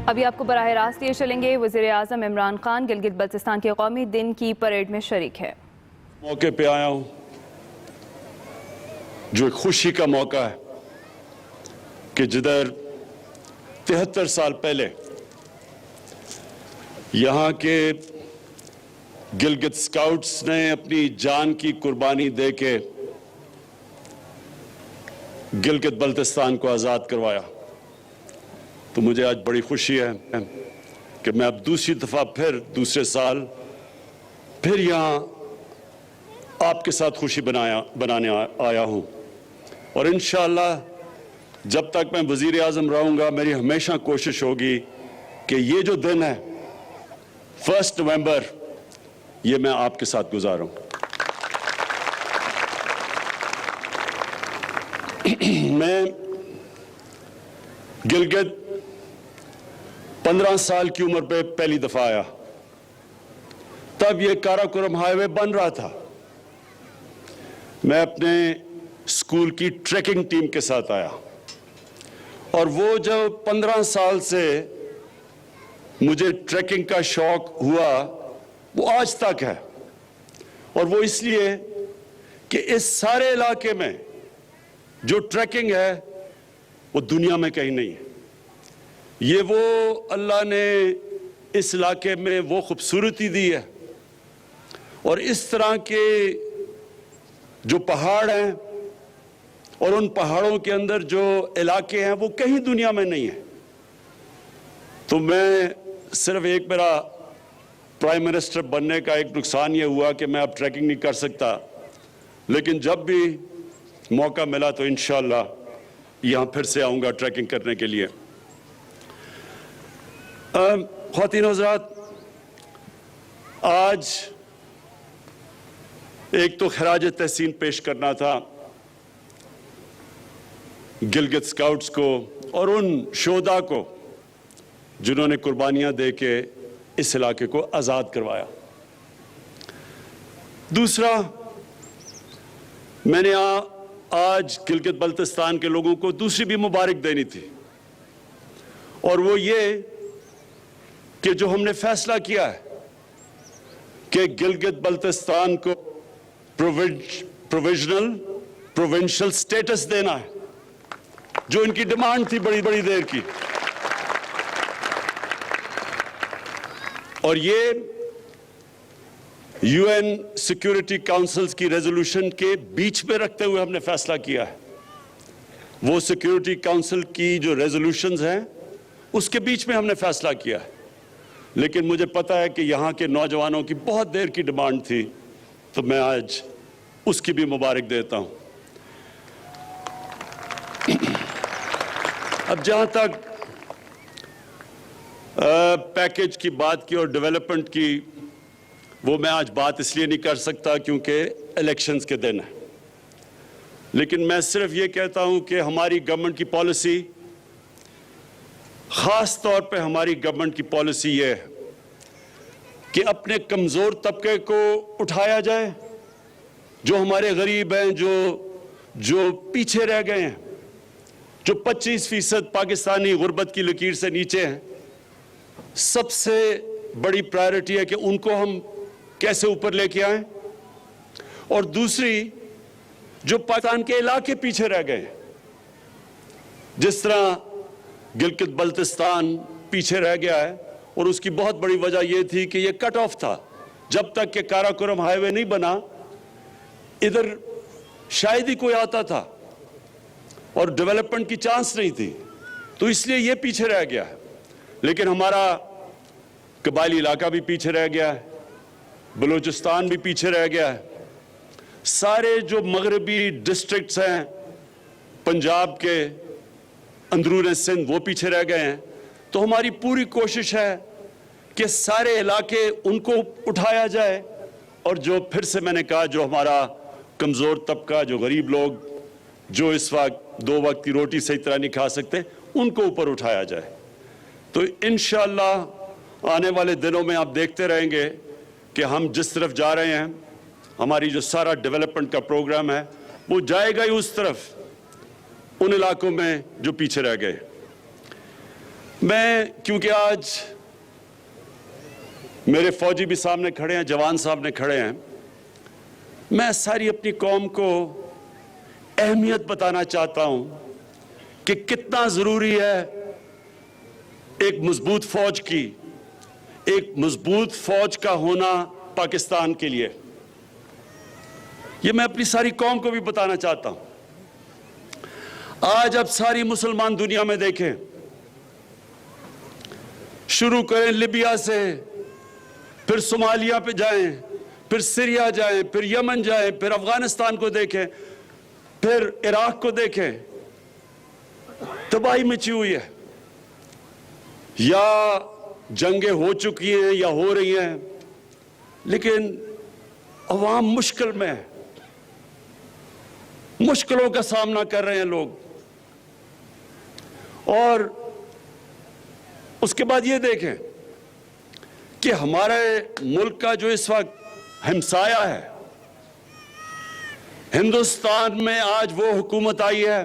ابھی آپ کو براہ راست یہ چلیں گے، وزیر اعظم عمران خان گلگت بلتستان کے قومی دن کی پریڈ میں شریک ہے۔ موقع پہ آیا ہوں جو ایک خوشی کا موقع ہے کہ جدھر 73 سال پہلے یہاں کے گلگت سکاؤٹس نے اپنی جان کی قربانی دے کے گلگت بلتستان کو آزاد کروایا، تو مجھے آج بڑی خوشی ہے کہ میں اب دوسری دفعہ دوسرے سال پھر یہاں آپ کے ساتھ خوشی بنانے آیا ہوں، اور انشاءاللہ جب تک میں وزیر اعظم رہوں گا میری ہمیشہ کوشش ہوگی کہ یہ جو دن ہے 1 نومبر یہ میں آپ کے ساتھ گزاروں۔ میں گلگت 15 سال کی عمر پہ پہلی دفعہ آیا، تب یہ کاراکورم ہائی وے بن رہا تھا۔ میں اپنے اسکول کی ٹریکنگ ٹیم کے ساتھ آیا، اور وہ جو 15 سال سے مجھے ٹریکنگ کا شوق ہوا وہ آج تک ہے، اور وہ اس لیے کہ اس سارے علاقے میں جو ٹریکنگ ہے وہ دنیا میں کہیں نہیں ہے۔ یہ وہ اللہ نے اس علاقے میں وہ خوبصورتی دی ہے، اور اس طرح کے جو پہاڑ ہیں اور ان پہاڑوں کے اندر جو علاقے ہیں وہ کہیں دنیا میں نہیں ہیں۔ تو میں صرف میرا پرائم منسٹر بننے کا ایک نقصان یہ ہوا کہ میں اب ٹریکنگ نہیں کر سکتا، لیکن جب بھی موقع ملا تو انشاءاللہ یہاں پھر سے آؤں گا ٹریکنگ کرنے کے لیے۔ خواتین و حضرات، آج ایک تو خراج تحسین پیش کرنا تھا گلگت سکاؤٹس کو اور ان شہداء کو جنہوں نے قربانیاں دے کے اس علاقے کو آزاد کروایا۔ دوسرا، میں نے آج گلگت بلتستان کے لوگوں کو دوسری بھی مبارک دینی تھی، اور وہ یہ کہ جو ہم نے فیصلہ کیا ہے کہ گلگت بلتستان کو پروونشل سٹیٹس دینا ہے، جو ان کی ڈیمانڈ تھی بڑی بڑی دیر کی، اور یہ یو این سیکیورٹی کاؤنسلز کی ریزولوشن کے بیچ میں رکھتے ہوئے ہم نے فیصلہ کیا ہے۔ وہ سیکیورٹی کاؤنسل کی جو ریزولوشنز ہیں اس کے بیچ میں ہم نے فیصلہ کیا ہے، لیکن مجھے پتا ہے کہ یہاں کے نوجوانوں کی بہت دیر کی ڈیمانڈ تھی، تو میں آج اس کی بھی مبارک دیتا ہوں۔ اب جہاں تک پیکیج کی بات کی اور ڈیولپمنٹ کی، وہ میں آج بات اس لیے نہیں کر سکتا کیونکہ الیکشنز کے دن ہے، لیکن میں صرف یہ کہتا ہوں کہ ہماری گورنمنٹ کی پالیسی، خاص طور پہ ہماری گورنمنٹ کی پالیسی یہ ہے کہ اپنے کمزور طبقے کو اٹھایا جائے، جو ہمارے غریب ہیں، جو پیچھے رہ گئے ہیں، جو 25% پاکستانی غربت کی لکیر سے نیچے ہیں۔ سب سے بڑی پرائیورٹی ہے کہ ان کو ہم کیسے اوپر لے کے آئیں، اور دوسری جو پاکستان کے علاقے پیچھے رہ گئے ہیں، جس طرح گلگت بلتستان پیچھے رہ گیا ہے، اور اس کی بہت بڑی وجہ یہ تھی کہ یہ کٹ آف تھا۔ جب تک کہ کاراکورم ہائی وے نہیں بنا، ادھر شاید ہی کوئی آتا تھا اور ڈیولپمنٹ کی چانس نہیں تھی، تو اس لیے یہ پیچھے رہ گیا ہے۔ لیکن ہمارا قبائلی علاقہ بھی پیچھے رہ گیا ہے، بلوچستان بھی پیچھے رہ گیا ہے، سارے جو مغربی ڈسٹرکٹس ہیں پنجاب کے اندرون سندھ وہ پیچھے رہ گئے ہیں۔ تو ہماری پوری کوشش ہے کہ سارے علاقے ان کو اٹھایا جائے، اور جو پھر سے میں نے کہا جو ہمارا کمزور طبقہ، جو غریب لوگ، جو اس وقت 2 وقت کی روٹی صحیح طرح نہیں کھا سکتے، ان کو اوپر اٹھایا جائے۔ تو انشاءاللہ آنے والے دنوں میں آپ دیکھتے رہیں گے کہ ہم جس طرف جا رہے ہیں، ہماری جو سارا ڈیولپمنٹ کا پروگرام ہے وہ جائے گا ہی اس طرف، ان علاقوں میں جو پیچھے رہ گئے۔ میں کیونکہ آج میرے فوجی بھی سامنے کھڑے ہیں، جوان سامنے کھڑے ہیں، میں ساری اپنی قوم کو اہمیت بتانا چاہتا ہوں کہ کتنا ضروری ہے ایک مضبوط فوج کی، ایک مضبوط فوج کا ہونا پاکستان کے لیے۔ یہ میں اپنی ساری قوم کو بھی بتانا چاہتا ہوں۔ آج اب ساری مسلمان دنیا میں دیکھیں، شروع کریں لیبیا سے، پھر صومالیہ پہ جائیں، پھر سیریا جائیں، پھر یمن جائیں، پھر افغانستان کو دیکھیں، پھر عراق کو دیکھیں، تباہی مچی ہوئی ہے، یا جنگیں ہو چکی ہیں یا ہو رہی ہیں، لیکن عوام مشکل میں ہے، مشکلوں کا سامنا کر رہے ہیں لوگ۔ اور اس کے بعد یہ دیکھیں کہ ہمارے ملک کا جو اس وقت ہمسایہ ہے، ہندوستان میں آج وہ حکومت آئی ہے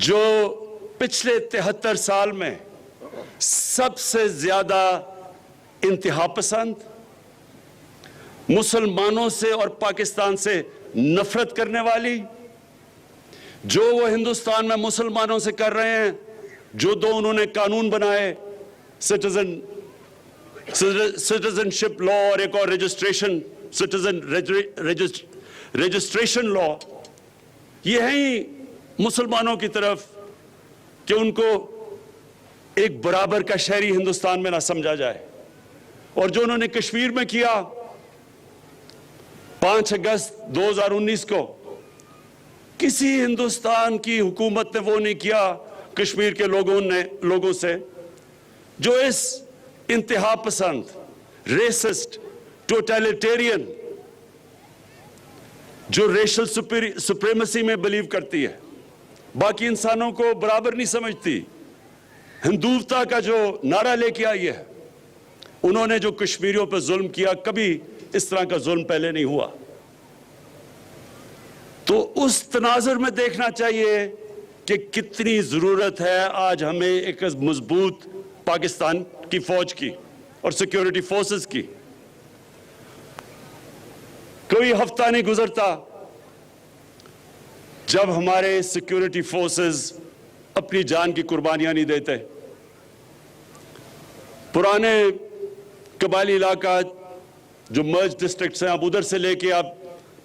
جو پچھلے 73 سال میں سب سے زیادہ انتہا پسند، مسلمانوں سے اور پاکستان سے نفرت کرنے والی، جو وہ ہندوستان میں مسلمانوں سے کر رہے ہیں، جو دو انہوں نے قانون بنائے، سٹیزن شپ لا اور ایک اور رجسٹریشن لا، یہ ہیں ہی مسلمانوں کی طرف کہ ان کو ایک برابر کا شہری ہندوستان میں نہ سمجھا جائے۔ اور جو انہوں نے کشمیر میں کیا 5 اگست 2019 کو، کسی ہندوستان کی حکومت نے وہ نہیں کیا کشمیر کے لوگوں سے، جو اس انتہا پسند، ریسسٹ، ٹوٹیلیٹیرین، جو ریشل سپریمیسی میں بلیو کرتی ہے، باقی انسانوں کو برابر نہیں سمجھتی، ہندوتا کا جو نعرہ لے کے آئی ہے، انہوں نے جو کشمیریوں پہ ظلم کیا، کبھی اس طرح کا ظلم پہلے نہیں ہوا۔ تو اس تناظر میں دیکھنا چاہیے کہ کتنی ضرورت ہے آج ہمیں ایک مضبوط پاکستان کی فوج کی اور سیکیورٹی فورسز کی۔ کوئی ہفتہ نہیں گزرتا جب ہمارے سیکیورٹی فورسز اپنی جان کی قربانیاں نہیں دیتے۔ پرانے قبائلی علاقہ جو مرج ڈسٹرکٹس ہیں، اب ادھر سے لے کے اب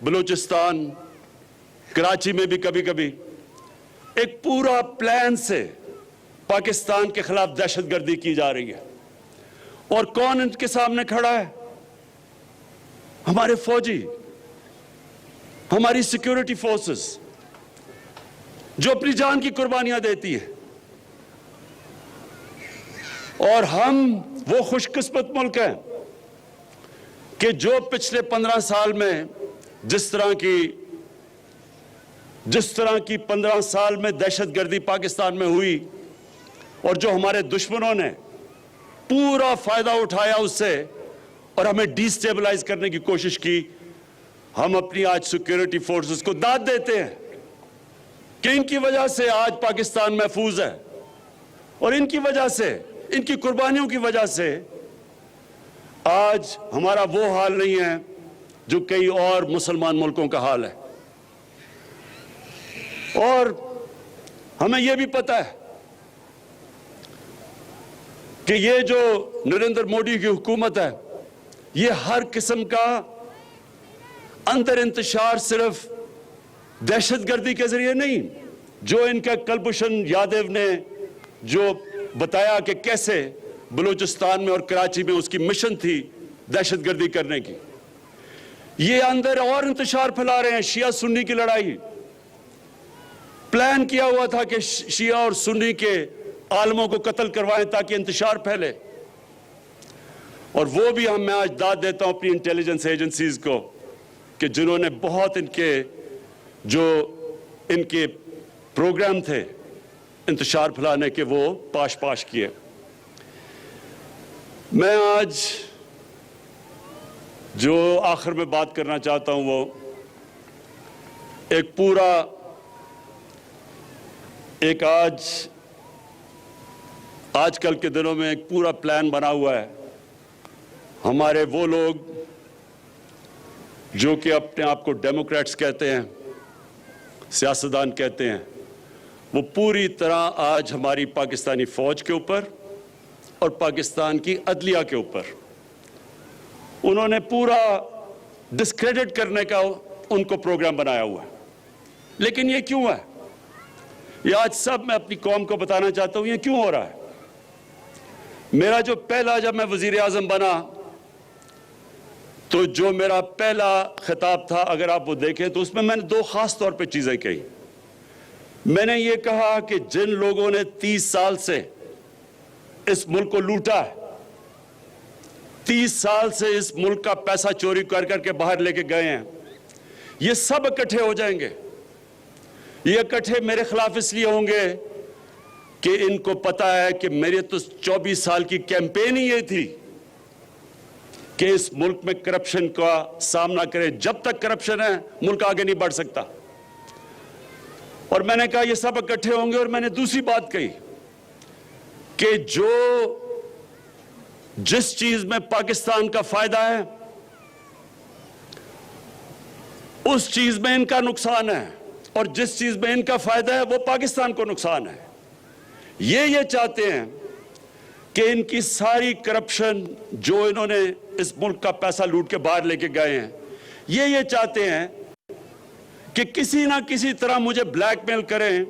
بلوچستان، کراچی میں بھی کبھی کبھی ایک پورا پلان سے پاکستان کے خلاف دہشت گردی کی جا رہی ہے۔ اور کون ان کے سامنے کھڑا ہے؟ ہمارے فوجی، ہماری سیکیورٹی فورسز، جو اپنی جان کی قربانیاں دیتی ہے۔ اور ہم وہ خوش قسمت ملک ہیں کہ جو پچھلے 15 سال میں جس طرح کی 15 سال میں دہشت گردی پاکستان میں ہوئی، اور جو ہمارے دشمنوں نے پورا فائدہ اٹھایا اس سے اور ہمیں ڈی سٹیبلائز کرنے کی کوشش کی، ہم اپنی آج سیکیورٹی فورسز کو داد دیتے ہیں کہ ان کی وجہ سے آج پاکستان محفوظ ہے، اور ان کی وجہ سے، ان کی قربانیوں کی وجہ سے آج ہمارا وہ حال نہیں ہے جو کئی اور مسلمان ملکوں کا حال ہے۔ اور ہمیں یہ بھی پتہ ہے کہ یہ جو نریندر موڈی کی حکومت ہے، یہ ہر قسم کا اندر انتشار صرف دہشت گردی کے ذریعے نہیں، جو ان کا کلبھوشن یادو نے جو بتایا کہ کیسے بلوچستان میں اور کراچی میں اس کی مشن تھی دہشت گردی کرنے کی، یہ اندر اور انتشار پھیلا رہے ہیں۔ شیعہ سنی کی لڑائی، پلان کیا ہوا تھا کہ شیعہ اور سنی کے عالموں کو قتل کروائیں تاکہ انتشار پھیلے، اور وہ بھی میں آج داد دیتا ہوں اپنی انٹیلیجنس ایجنسیز کو کہ جنہوں نے بہت ان کے پروگرام تھے انتشار پھیلانے کے، وہ پاش کیے۔ میں آج جو آخر میں بات کرنا چاہتا ہوں وہ ایک آج آج کل کے دنوں میں ایک پورا پلان بنا ہوا ہے. ہمارے وہ لوگ جو کہ اپنے آپ کو ڈیموکریٹس کہتے ہیں, سیاستدان کہتے ہیں, وہ پوری طرح آج ہماری پاکستانی فوج کے اوپر اور پاکستان کی عدلیہ کے اوپر انہوں نے پورا ڈسکریڈٹ کرنے کا ان کو پروگرام بنایا ہوا ہے. لیکن یہ کیوں ہے؟ یہ آج سب میں اپنی قوم کو بتانا چاہتا ہوں یہ کیوں ہو رہا ہے. میرا جو پہلا, جب میں وزیر اعظم بنا تو جو میرا پہلا خطاب تھا, اگر آپ وہ دیکھیں تو اس میں میں نے دو خاص طور پہ چیزیں کہی. میں نے یہ کہا کہ جن لوگوں نے 30 سال سے اس ملک کو لوٹا ہے, 30 سال سے اس ملک کا پیسہ چوری کر کر کے باہر لے کے گئے ہیں, یہ سب اکٹھے ہو جائیں گے. یہ اکٹھے میرے خلاف اس لیے ہوں گے کہ ان کو پتا ہے کہ میری تو 24 سال کی کیمپین ہی یہ تھی کہ اس ملک میں کرپشن کا سامنا کریں. جب تک کرپشن ہے ملک آگے نہیں بڑھ سکتا. اور میں نے کہا یہ سب اکٹھے ہوں گے. اور میں نے دوسری بات کہی کہ جو جس چیز میں پاکستان کا فائدہ ہے اس چیز میں ان کا نقصان ہے, اور جس چیز میں ان کا فائدہ ہے وہ پاکستان کو نقصان ہے. یہ چاہتے ہیں کہ ان کی ساری کرپشن جو انہوں نے اس ملک کا پیسہ لوٹ کے باہر لے کے گئے ہیں, یہ چاہتے ہیں کہ کسی نہ کسی طرح مجھے بلیک میل کریں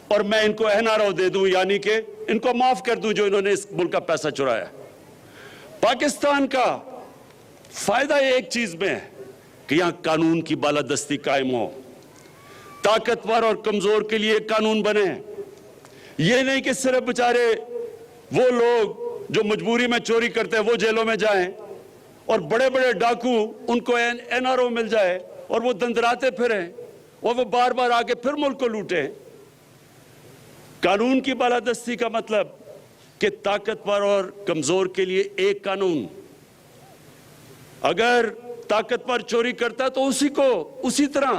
اور میں ان کو NRO دے دوں, یعنی کہ ان کو معاف کر دوں جو انہوں نے اس ملک کا پیسہ چرایا. پاکستان کا فائدہ ایک چیز میں ہے کہ یہاں قانون کی بالادستی قائم ہو, طاقتور اور کمزور کے لیے قانون بنے. یہ نہیں کہ صرف بیچارے وہ لوگ جو مجبوری میں چوری کرتے ہیں وہ جیلوں میں جائیں اور بڑے بڑے ڈاکو ان کو NRO مل جائے اور وہ دندراتے پھریں اور وہ بار بار آگے پھر ملک کو لوٹیں. قانون کی بالادستی کا مطلب کہ طاقتور اور کمزور کے لیے ایک قانون. اگر طاقتور چوری کرتا ہے تو اسی طرح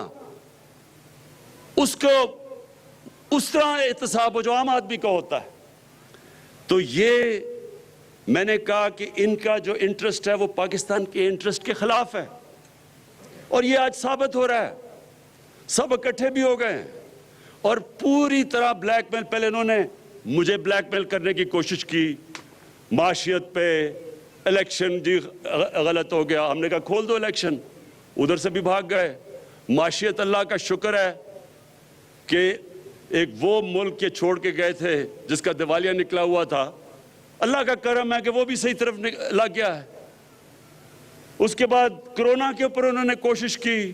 احتساب ہو جو عام آدمی کا ہوتا ہے. تو یہ میں نے کہا کہ ان کا جو انٹرسٹ ہے وہ پاکستان کے انٹرسٹ کے خلاف ہے, اور یہ آج ثابت ہو رہا ہے. سب اکٹھے بھی ہو گئے ہیں اور پوری طرح بلیک میل. پہلے انہوں نے مجھے بلیک میل کرنے کی کوشش کی, معاشیت پہ, الیکشن جی غلط ہو گیا, ہم نے کہا کھول دو الیکشن, ادھر سے بھی بھاگ گئے. معاشیت اللہ کا شکر ہے کہ ایک وہ ملک کے چھوڑ کے گئے تھے جس کا دیوالیہ نکلا ہوا تھا, اللہ کا کرم ہے کہ وہ بھی صحیح طرف لگ گیا ہے. اس کے بعد کرونا کے اوپر انہوں نے کوشش کی.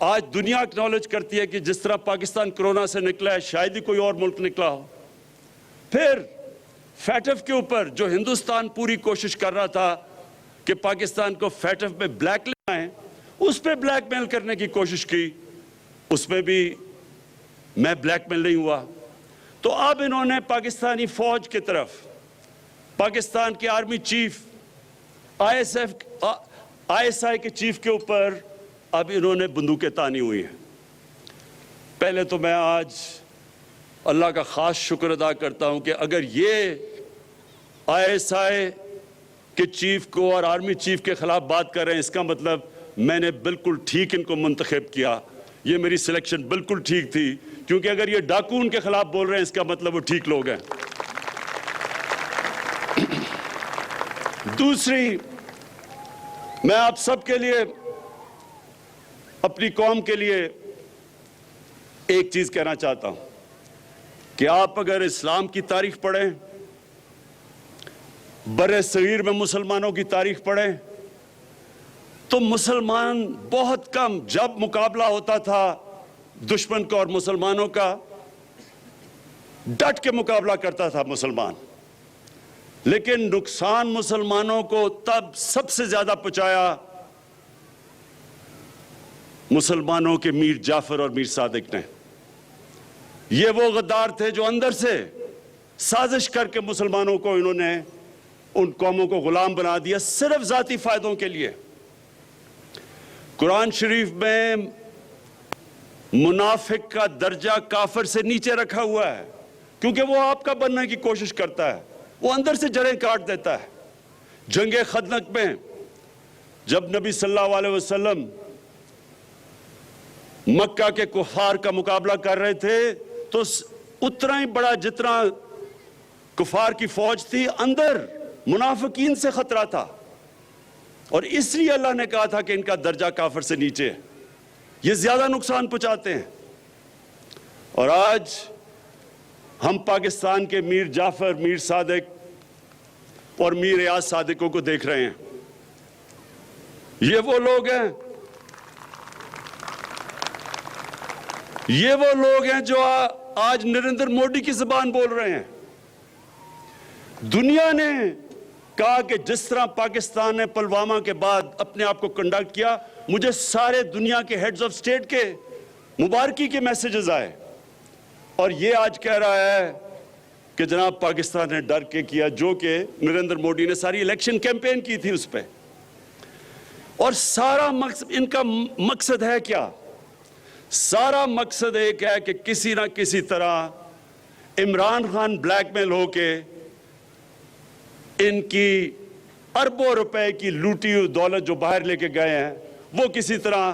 آج دنیا اکنالج کرتی ہے کہ جس طرح پاکستان کرونا سے نکلا ہے شاید ہی کوئی اور ملک نکلا ہو. پھر فیٹف کے اوپر جو ہندوستان پوری کوشش کر رہا تھا کہ پاکستان کو فیٹف میں بلیک لائیں, اس پہ بلیک میل کرنے کی کوشش کی, اس میں بھی میں بلیک میل نہیں ہوا. تو اب انہوں نے پاکستانی فوج کی طرف, پاکستان کے آرمی چیف, ISI کے چیف کے اوپر اب انہوں نے بندوقیں تانی ہوئی ہیں. پہلے تو میں آج اللہ کا خاص شکر ادا کرتا ہوں کہ اگر یہ ISI کے چیف کو اور آرمی چیف کے خلاف بات کر رہے ہیں, اس کا مطلب میں نے بالکل ٹھیک ان کو منتخب کیا. یہ میری سلیکشن بالکل ٹھیک تھی, کیونکہ اگر یہ ڈاکو ان کے خلاف بول رہے ہیں اس کا مطلب وہ ٹھیک لوگ ہیں. دوسری, میں آپ سب کے لیے, اپنی قوم کے لیے ایک چیز کہنا چاہتا ہوں کہ آپ اگر اسلام کی تاریخ پڑھیں, بر صغیر میں مسلمانوں کی تاریخ پڑھیں, تو مسلمان بہت کم, جب مقابلہ ہوتا تھا دشمن کا اور مسلمانوں کا, ڈٹ کے مقابلہ کرتا تھا مسلمان. لیکن نقصان مسلمانوں کو تب سب سے زیادہ پہنچایا مسلمانوں کے میر جعفر اور میر صادق نے. یہ وہ غدار تھے جو اندر سے سازش کر کے مسلمانوں کو, انہوں نے ان قوموں کو غلام بنا دیا صرف ذاتی فائدوں کے لیے. قرآن شریف میں منافق کا درجہ کافر سے نیچے رکھا ہوا ہے کیونکہ وہ آپ کا بننے کی کوشش کرتا ہے، وہ اندر سے جڑیں کاٹ دیتا ہے۔ جنگ خندق میں جب نبی صلی اللہ علیہ وسلم مکہ کے کفار کا مقابلہ کر رہے تھے تو اتنا ہی بڑا جتنا کفار کی فوج تھی، اندر منافقین سے خطرہ تھا، اور اس لیے اللہ نے کہا تھا کہ ان کا درجہ کافر سے نیچے ہے، یہ زیادہ نقصان پہنچاتے ہیں۔ اور آج ہم پاکستان کے میر جعفر، میر صادق اور میر ریاض صادقوں کو دیکھ رہے ہیں۔ یہ وہ لوگ ہیں، یہ وہ لوگ ہیں جو آج نریندر مودی کی زبان بول رہے ہیں۔ دنیا نے کہا کہ جس طرح پاکستان نے پلوامہ کے بعد اپنے آپ کو کنڈکٹ کیا، مجھے سارے دنیا کے ہیڈز آف سٹیٹ کے مبارکی کے میسیجز آئے، اور یہ آج کہہ رہا ہے کہ جناب پاکستان نے ڈر کے کیا، جو کہ نریندر مودی نے ساری الیکشن کیمپین کی تھی اس پہ۔ اور سارا مقصد ان کا مقصد ہے کیا؟ سارا مقصد ایک ہے کہ کسی نہ کسی طرح عمران خان بلیک میل ہو کے ان کی اربوں روپے کی لوٹی ہوئی دولت جو باہر لے کے گئے ہیں، وہ کسی طرح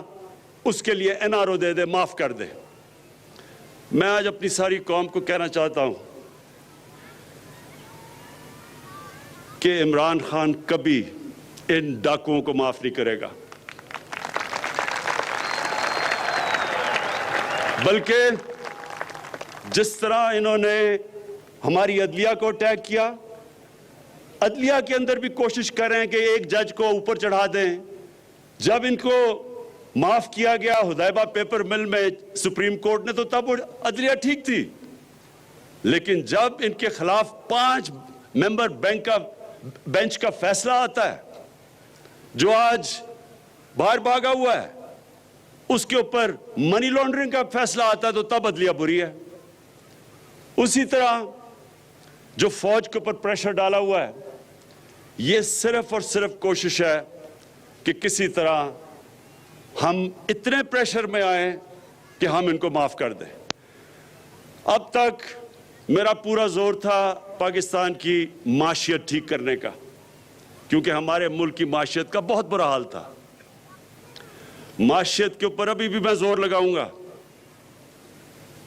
اس کے لیے NRO دے دے، معاف کر دے۔ میں آج اپنی ساری قوم کو کہنا چاہتا ہوں کہ عمران خان کبھی ان ڈاکوؤں کو معاف نہیں کرے گا، بلکہ جس طرح انہوں نے ہماری عدلیہ کو اٹیک کیا، عدلیہ کے اندر بھی کوشش کر رہے ہیں کہ ایک جج کو اوپر چڑھا دیں۔ جب ان کو معاف کیا گیا حدیبہ پیپر مل میں سپریم کورٹ نے، تو تب عدلیہ ٹھیک تھی، لیکن جب ان کے خلاف 5 ممبر بینچ کا فیصلہ آتا ہے جو آج باہر بھاگا ہوا ہے، اس کے اوپر منی لانڈرنگ کا فیصلہ آتا ہے، تو تب عدلیہ بری ہے۔ اسی طرح جو فوج کے اوپر پریشر ڈالا ہوا ہے، یہ صرف اور صرف کوشش ہے کہ کسی طرح ہم اتنے پریشر میں آئیں کہ ہم ان کو معاف کر دیں۔ اب تک میرا پورا زور تھا پاکستان کی معیشت ٹھیک کرنے کا، کیونکہ ہمارے ملک کی معیشت کا بہت برا حال تھا۔ معیشت کے اوپر ابھی بھی میں زور لگاؤں گا۔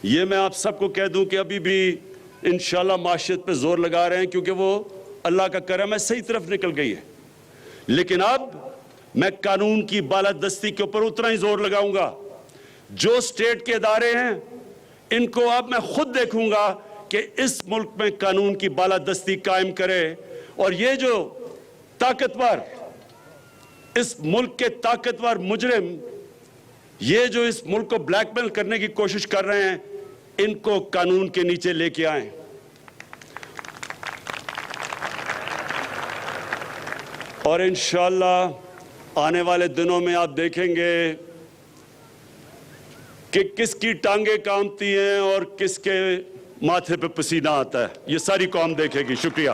یہ میں آپ سب کو کہہ دوں کہ ابھی بھی انشاءاللہ معیشت پہ زور لگا رہے ہیں، کیونکہ وہ اللہ کا کرم ہے، صحیح طرف نکل گئی ہے۔ لیکن اب میں قانون کی بالادستی کے اوپر اتنا ہی زور لگاؤں گا۔ جو سٹیٹ کے ادارے ہیں، ان کو اب میں خود دیکھوں گا کہ اس ملک میں قانون کی بالادستی قائم کرے، اور یہ جو طاقتور، اس ملک کے طاقتور مجرم، یہ جو اس ملک کو بلیک میل کرنے کی کوشش کر رہے ہیں، ان کو قانون کے نیچے لے کے آئیں۔ اور انشاءاللہ آنے والے دنوں میں آپ دیکھیں گے کہ کس کی ٹانگیں کامتی ہیں اور کس کے ماتھے پہ پسینہ آتا ہے، یہ ساری قوم دیکھے گی۔ شکریہ۔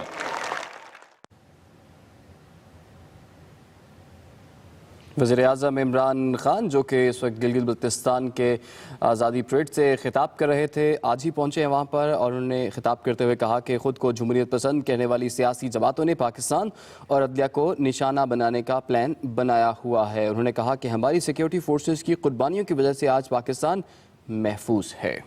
وزیر اعظم عمران خان جو کہ اس وقت گلگت بلتستان کے آزادی پریڈ سے خطاب کر رہے تھے، آج ہی پہنچے ہیں وہاں پر، اور انہوں نے خطاب کرتے ہوئے کہا کہ خود کو جمہوریت پسند کہنے والی سیاسی جماعتوں نے پاکستان اور عدلیہ کو نشانہ بنانے کا پلان بنایا ہوا ہے۔ انہوں نے کہا کہ ہماری سیکیورٹی فورسز کی قربانیوں کی وجہ سے آج پاکستان محفوظ ہے۔